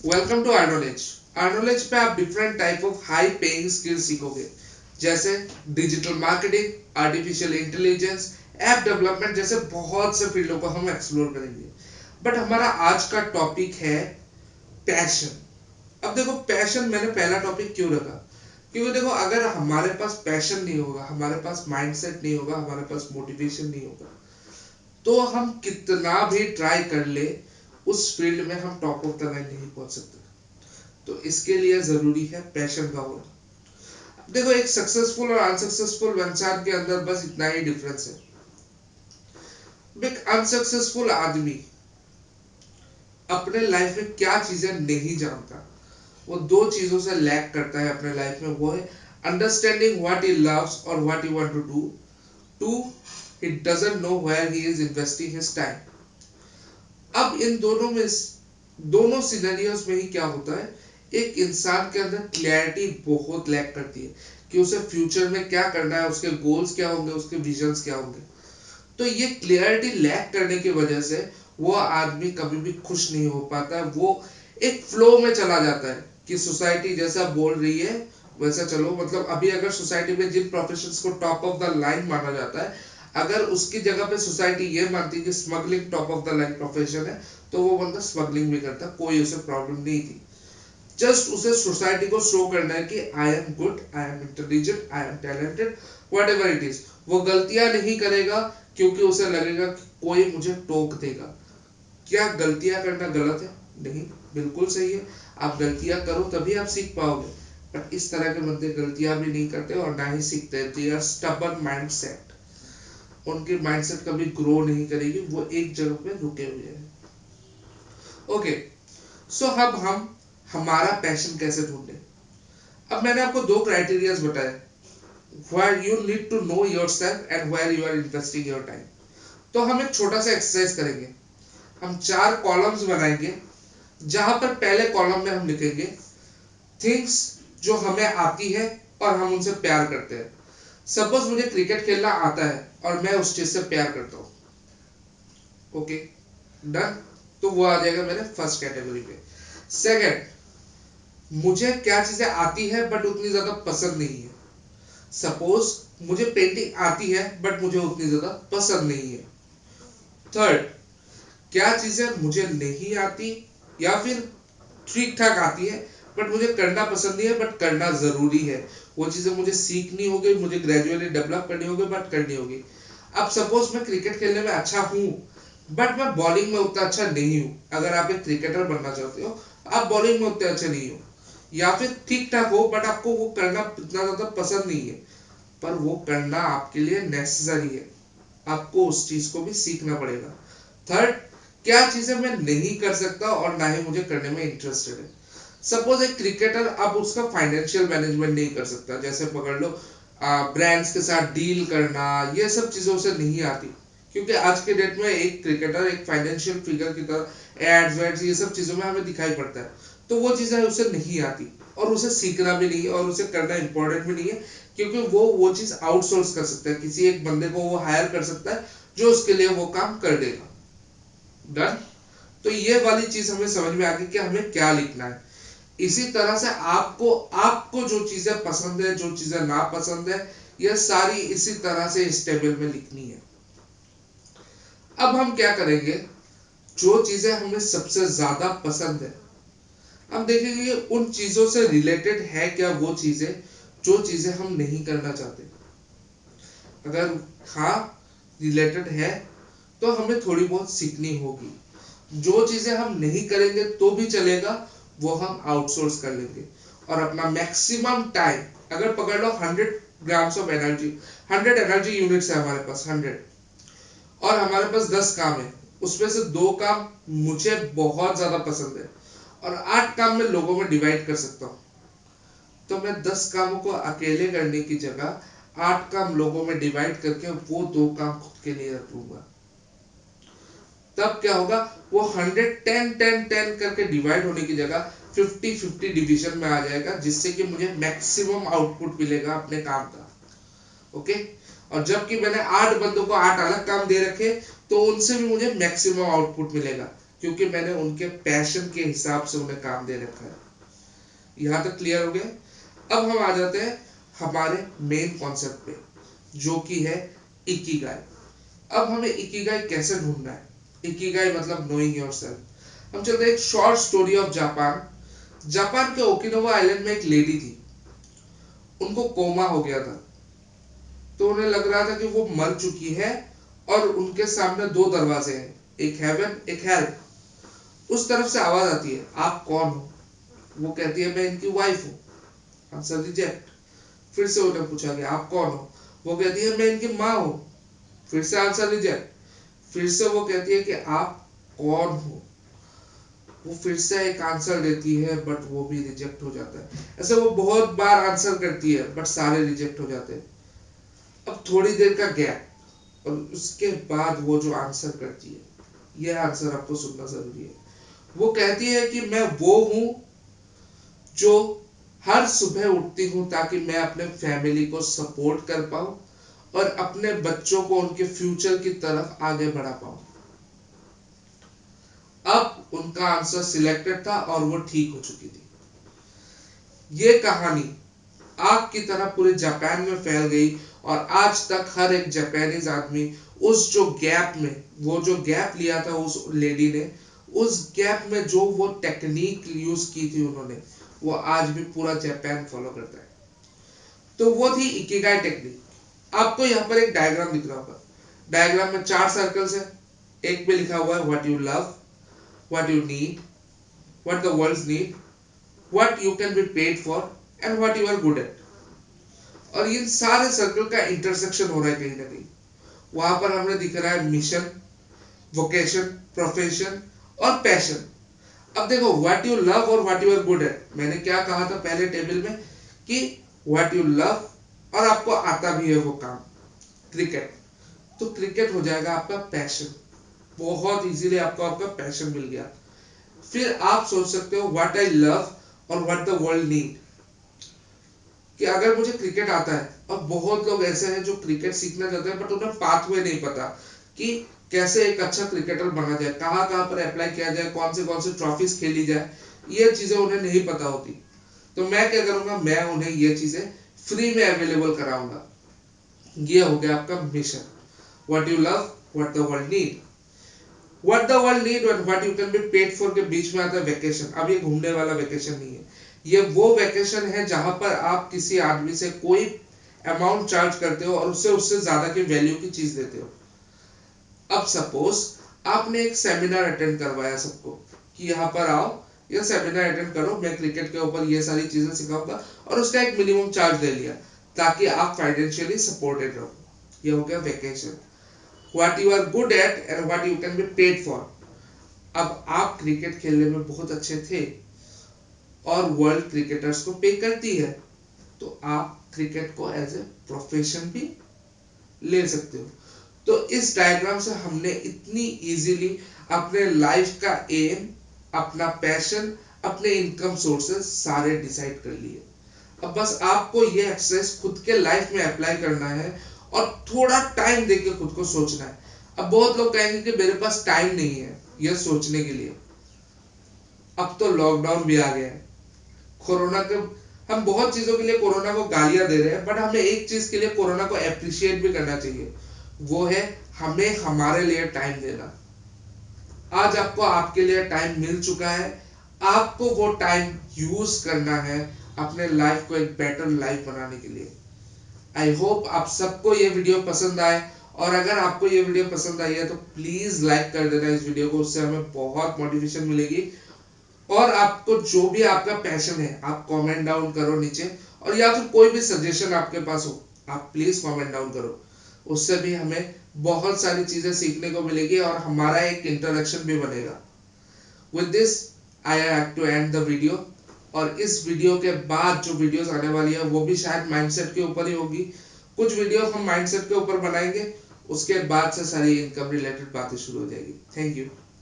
Welcome to अर्नोलेज। अर्नोलेज पे आप different type of high paying skills सीखोगे, जैसे digital marketing, artificial intelligence, app development जैसे बहुत से फील्डों को हम एक्सप्लोर करेंगे। बट हमारा आज का टॉपिक है पैशन। अब देखो, पैशन मैंने पहला टॉपिक क्यों रखा, क्योंकि देखो अगर हमारे पास पैशन नहीं होगा, हमारे पास माइंडसेट नहीं होगा, हमारे पास मोटिवेशन नहीं होगा, तो हम कितना भी ट्राई कर ले उस फील्ड में हम टॉप ऑफ द लाइन नहीं पहुंच सकते। तो इसके लिए जरूरी है पैशन का होना। देखो, एक सक्सेसफुल और अनसक्सेसफुल इंसान के अंदर बस इतना ही डिफरेंस है। एक अनसक्सेसफुल आदमी अपने लाइफ में क्या चीजें नहीं जानता, वो दो चीजों से लैक करता है अपने लाइफ में। वो है अंडरस्टैंडिंग व्हाट ही लव्स और what he want to do. Two, he doesn't know where he is investing his time. अब इन दोनों सिनेरियोस में ही क्या होता है, एक इंसान के अंदर क्लैरिटी बहुत लैक करती है कि उसे फ्यूचर में क्या करना है, उसके गोल्स क्या होंगे, उसके विजन्स क्या होंगे। तो ये क्लियरिटी लैक करने की वजह से वो आदमी कभी भी खुश नहीं हो पाता है। वो एक फ्लो में चला जाता है कि सोसाइटी जैसा बोल रही है वैसा चलो। मतलब अभी अगर सोसाइटी में जिन प्रोफेशंस को टॉप ऑफ द लाइन माना जाता है, अगर उसकी जगह पे सोसाइटी ये मानती कि smuggling top of the line profession है, तो वो बंदा स्मगलिंग भी करता, कोई उसे प्रॉब्लम नहीं थी। जस्ट उसे सोसाइटी को शो करना है कि I am good, I am intelligent, I am talented, what ever it is. वो गलतियां नहीं करेगा क्योंकि उसे लगेगा कि कोई मुझे टोक देगा। क्या गलतियां करना गलत है? नहीं, बिल्कुल सही है। आप गलतियां करो तभी आप सीख पाओगे। बट इस तरह के बंदे गलतियां भी नहीं करते और ना ही सीखते। They are stubborn mindset. उनकी माइंडसेट कभी ग्रो नहीं करेगी, वो एक जगह पे रुके हुए हैं। ओके, सो अब हम हमारा पैशन कैसे ढूंढे। अब मैंने आपको दो क्राइटेरियाज बताए, where you need to know yourself and where you are investing your time। तो हम एक छोटा सा एक्सरसाइज करेंगे। हम चार कॉलम्स बनाएंगे, जहां पर पहले कॉलम में हम लिखेंगे थिंग्स जो हमें आती है और हम उनसे प्यार करते हैं। सपोज मुझे क्रिकेट खेलना आता है और मैं उस चीज से प्यार करता हूँ। Okay, done. तो वो आ जाएगा मेरे फर्स्ट कैटेगरी पे। सेकंड, मुझे क्या चीजें आती है बट उतनी ज्यादा पसंद नहीं है। सपोज मुझे पेंटिंग आती है बट मुझे उतनी ज्यादा पसंद नहीं है। थर्ड, क्या चीजें मुझे नहीं आती या फिर ठीक ठाक आती है बट मुझे करना पसंद नहीं है, बट करना जरूरी है। वो चीजें मुझे सीखनी होगी, मुझे ग्रेजुअली डेवलप करनी होगी, बट करनी होगी। अब सपोज मैं क्रिकेट खेलने में अच्छा हूँ बट मैं बॉलिंग में उतना अच्छा नहीं हूँ। अगर आप एक क्रिकेटर बनना चाहते हो, आप बॉलिंग में उतने अच्छे नहीं हो, या फिर ठीक ठाक हो बट आपको वो करना इतना ज्यादा पसंद नहीं है, पर वो करना आपके लिए नेसेसरी है। आपको उस चीज को भी सीखना पड़ेगा। थर्ड, क्या चीजें मैं नहीं कर सकता और ना ही मुझे करने में इंटरेस्टेड है। सपोज एक क्रिकेटर अब उसका फाइनेंशियल मैनेजमेंट नहीं कर सकता, जैसे पकड़ लो ब्रांड्स के साथ डील करना, ये सब चीजें उसे नहीं आती। क्योंकि आज के डेट में एक क्रिकेटर एक फाइनेंशियल फिगर की तरह एड्स वेड्स ये सब चीजों में हमें दिखाई पड़ता है। तो वो चीजें उसे नहीं आती और उसे सीखना भी नहीं है और उसे करना इंपॉर्टेंट भी नहीं है, क्योंकि वो चीज आउटसोर्स कर सकता है, किसी एक बंदे को वो हायर कर सकता है जो उसके लिए वो काम कर देगा। डन। तो ये वाली चीज हमें समझ में आ गई कि हमें क्या लिखना है। इसी तरह से आपको आपको जो चीजें पसंद है, जो चीजें नापसंद है, यह सारी इसी तरह से इस टेबल में लिखनी है। अब हम क्या करेंगे, जो चीजें हमें सबसे ज्यादा पसंद है, हम देखेंगे उन चीजों से रिलेटेड है क्या वो चीजें जो चीजें हम नहीं करना चाहते। अगर हाँ, रिलेटेड है, तो हमें थोड़ी बहुत सीखनी होगी। जो चीजें हम नहीं करेंगे तो भी चलेगा, वो हम आउटसोर्स कर लेंगे और अपना मैक्सिमम टाइम, अगर पकड़ लो 100 grams of energy, 100 energy units है हमारे पास, 100, और हमारे पास 10 काम है। उसमें से 2 काम मुझे बहुत ज्यादा पसंद है और 8 काम मैं लोगों में डिवाइड कर सकता हूँ। तो मैं 10 कामों को अकेले करने की जगह 8 काम लोगों में डिवाइड करके वो 2 काम खुद के लिए रख लूंगा। तब क्या होगा, वो 100 10 10 10 करके डिवाइड होने की जगह 50 50 डिवीजन में आ जाएगा, जिससे कि मुझे मैक्सिमम आउटपुट मिलेगा अपने काम का। ओके। और जबकि मैंने 8 बंदों को 8 अलग काम दे रखे, तो उनसे भी मुझे मैक्सिमम आउटपुट मिलेगा, क्योंकि मैंने उनके पैशन के हिसाब से उन्हें काम दे रखा है। यहाँ तक क्लियर हो गया। अब हम आ जाते हैं हमारे मेन कॉन्सेप्ट पे, जो कि है इकिगाई। अब हमें इकिगाई कैसे ढूंढना है? इकिगाई मतलब नोइंग योरसेल्फ। हम चलते हैं एक short story of Japan. Japan के ओकिनावा आइलैंड में एक लेडी थी, उनको कोमा हो गया था। तो उन्हें लग रहा था कि वो मर चुकी है और उनके सामने दो दरवाजे हैं, एक हेवन एक हेल। उस तरफ से आवाज आती है, आप कौन हो? वो कहती है मैं इनकी वाइफ हूँ। Answer reject. फिर से उन्हें पूछा गया आप कौन हो? वो कहती है मैं इनकी माँ हूँ। फिर से आंसर रिजेक्ट। फिर से वो कहती है कि आप कौन हो? वो फिर से एक आंसर देती है बट वो भी रिजेक्ट हो जाता है। ऐसे वो बहुत बार आंसर करती है बट सारे रिजेक्ट हो जाते हैं। अब थोड़ी देर का गैप और उसके बाद वो जो आंसर करती है, यह आंसर आपको सुनना जरूरी है। वो कहती है कि मैं वो हूं जो हर सुबह उठती हूं ताकि मैं अपने फैमिली को सपोर्ट कर पाऊं और अपने बच्चों को उनके फ्यूचर की तरफ आगे बढ़ा पाऊं। अब उनका आंसर सिलेक्टेड था और वो ठीक हो चुकी थी। ये कहानी आग की तरह पूरे जापान में फैल गई और आज तक हर एक जापानीज आदमी उस जो गैप में, वो जो गैप लिया था उस लेडी ने, उस गैप में जो वो टेक्निक यूज की थी उन्होंने, वो आज भी पूरा जापान फॉलो करता है। तो वो थी इकिगाई टेक्निक। आपको यहाँ पर एक डायग्राम दिख रहा होगा। डायग्राम में 4 सर्कल्स है। एक में लिखा हुआ है what you love, what you need, what the world need, what you can be paid for and what you are good at. और इन सारे सर्कल का इंटरसेक्शन हो रहा है कहीं ना कहीं। वहां पर हमें दिख रहा है मिशन, वोकेशन, प्रोफेशन और पैशन। अब देखो व्हाट यू लव और what you are good at, मैंने क्या कहा था पहले टेबल में कि व्हाट यू लव और आपको आता भी है वो काम, क्रिकेट, तो क्रिकेट हो जाएगा आपका पैशन। बहुत इजीली आपको आपका पैशन मिल गया। फिर आप सोच सकते हो व्हाट आई लव और व्हाट द वर्ल्ड नीड, कि अगर मुझे क्रिकेट आता है, और बहुत लोग ऐसे हैं जो क्रिकेट सीखना चाहते हैं बट उन्हें पाथवे नहीं पता कि कैसे एक अच्छा क्रिकेटर बना जाए, कहाँ कहाँ पर अप्लाई किया जाए, कौन से ट्रॉफीज खेली जाए, ये चीजें उन्हें नहीं पता होती। तो मैं क्या करूंगा, मैं उन्हें ये चीजें फ्री में अवेलेबल कराऊंगा। ये हो गया आपका mission. What you love, what the world need. What the world need and what you can be paid for के बीच में आता है वैकेशन। अब ये घूमने वाला वैकेशन नहीं है, ये वो वैकेशन है जहां पर आप किसी आदमी से कोई अमाउंट चार्ज करते हो और उससे उससे ज्यादा की वैल्यू की चीज देते हो। अब सपोज आपने एक सेमिनार अटेंड करवाया सबको कि यहाँ पर आओ, ये सेमिनार अटेंड करो, मैं क्रिकेट के ऊपर ये सारी चीजें सिखाऊंगा, और उसका एक मिनिमम चार्ज ले लिया ताकि आप फाइनेंशियली सपोर्टेड रहो। ये हो गया vacation. What you are good at and what you can be paid for. अब आप क्रिकेट खेलने में बहुत अच्छे थे और वर्ल्ड क्रिकेटर्स को पे करती है, तो आप क्रिकेट को एज ए प्रोफेशन भी ले सकते हो। तो इस डायग्राम से हमने इतनी इजीली अपने लाइफ का एम, अपना पैशन, अपने इनकम सोर्सेस सारे डिसाइड कर लिए। अब बस आपको ये एक्सरसाइज खुद के लाइफ में अप्लाई करना है और थोड़ा टाइम देके खुद को सोचना है। अब बहुत लोग कहेंगे कि मेरे पास टाइम नहीं है यह सोचने के लिए। अब तो लॉकडाउन भी आ गया है, कोरोना के, हम बहुत चीजों के लिए कोरोना को गालियां दे रहे हैं बट हमें एक चीज के लिए कोरोना को अप्रिशिएट भी करना चाहिए, वो है हमें हमारे लिए टाइम देना। आज आपको आपके लिए टाइम मिल चुका है, आपको वो टाइम यूज करना है अपने लाइफ को एक बेटर लाइफ बनाने के लिए। आई होप आप सबको ये वीडियो पसंद आए, और अगर आपको ये वीडियो पसंद आई है तो प्लीज लाइक कर देना इस वीडियो को, उससे हमें बहुत मोटिवेशन मिलेगी। और आपको जो भी आपका पैशन है आप कमेंट डाउन करो नीचे, और या फिर कोई भी सजेशन आपके पास हो आप प्लीज कमेंट डाउन करो, उससे भी हमें बहुत सारी चीजें सीखने को मिलेगी और हमारा एक इंटरेक्शन भी बनेगा। With this I have to end the video. और इस वीडियो के बाद जो वीडियोस आने वाली है वो भी शायद माइंडसेट के ऊपर ही होगी। कुछ वीडियो हम माइंडसेट के ऊपर बनाएंगे, उसके बाद से सारी इनकम रिलेटेड बातें शुरू हो जाएगी। Thank you.